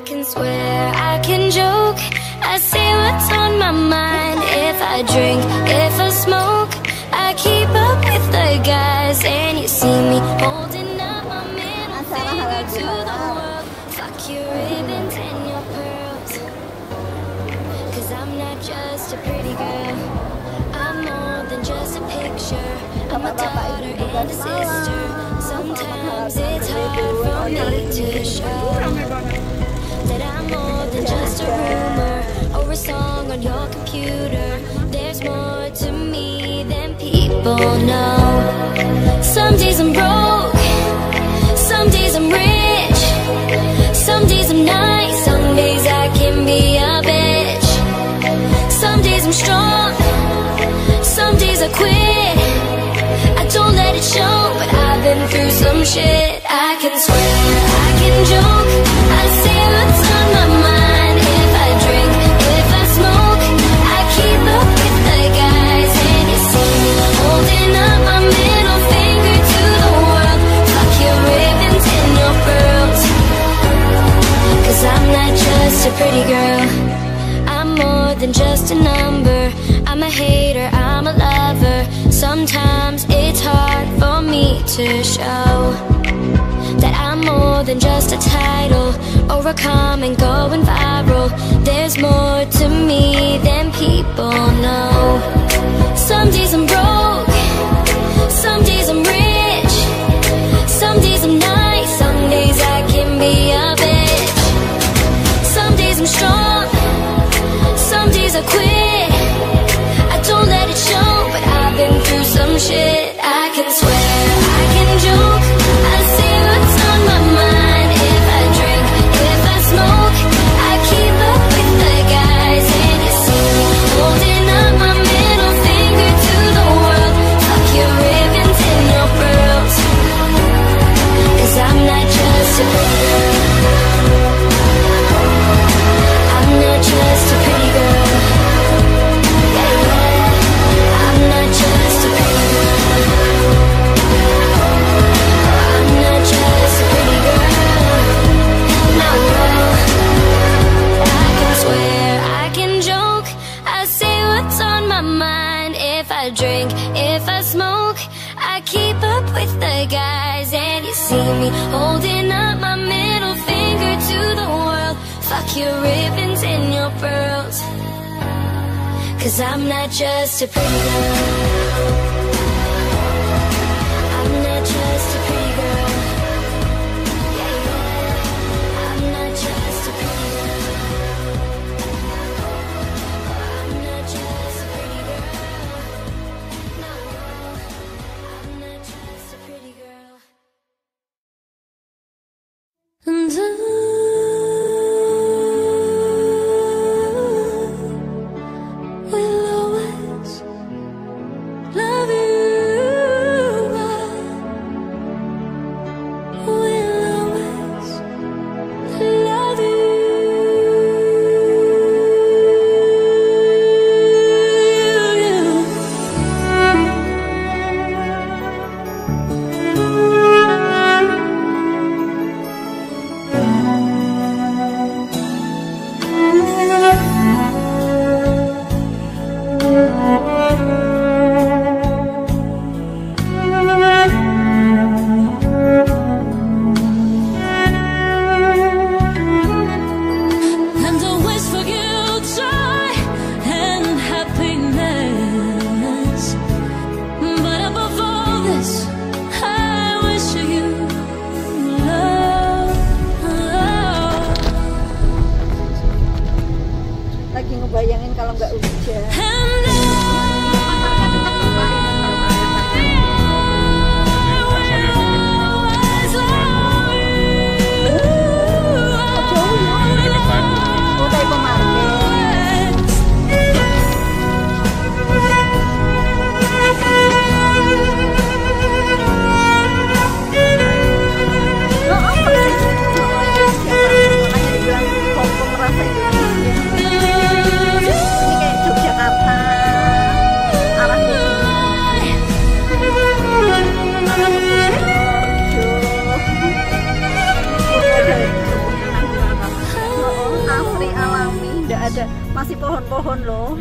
can swear, I can joke, I say what's on my mind. If I drink, if I smoke, I keep up with the guys. And you see me holding up my middle finger to the world. Fuck your ribbons and your pearls, 'cause I'm not just a pretty girl, I'm more than just a picture. I'm a daughter and a sister. Sometimes it's hard for me to show that I'm more than just a rumor or a song on your computer. There's more to me than people know. Some days I'm broke, some days I'm rich, some days I'm nice, some days I can be a bitch. Some days I'm strong, some days I quit. I don't let it show, but I've been through some shit. I can swear, I can joke, I say what's on my mind. If I drink, if I smoke, I keep up with the guys. And you see me holding up my middle finger to the world. Fuck your ribbons and your pearls, 'cause I'm not just a pretty girl, I'm more than just a number. I'm a hater, I'm a lover. Sometimes it's hard for me to show that I'm more than just a title or a comment going viral. There's more to me than people know. Some days I'm broke, some days I'm rich, some days I'm nice, some days I can be a bitch. Some days I'm strong, some days I quit. I don't let it show, but I've been through some shit. I can swear, I can joke, I say what's on my mind. If I drink, if I smoke, I keep up with the guys. And you see me holding up my middle finger to the world. Fuck your ribbons and your pearls, 'cause I'm not just a pretty girl, I'm not just a pretty girl. I'm not just a pretty girl, I'm not just a pretty girl. No, I can swear, I can joke, I say what's on my mind. If I drink, if I smoke, I keep up with the guys. And you see me holding up my middle finger to the world. Fuck your ribbons and your pearls, 'cause I'm not just a pretty girl, I'm not just a pretty girl. Yeah, I'm not just a pretty girl, I'm not just a pretty girl. No, I'm not just a pretty girl. And I will always ada masih pohon-pohon loh.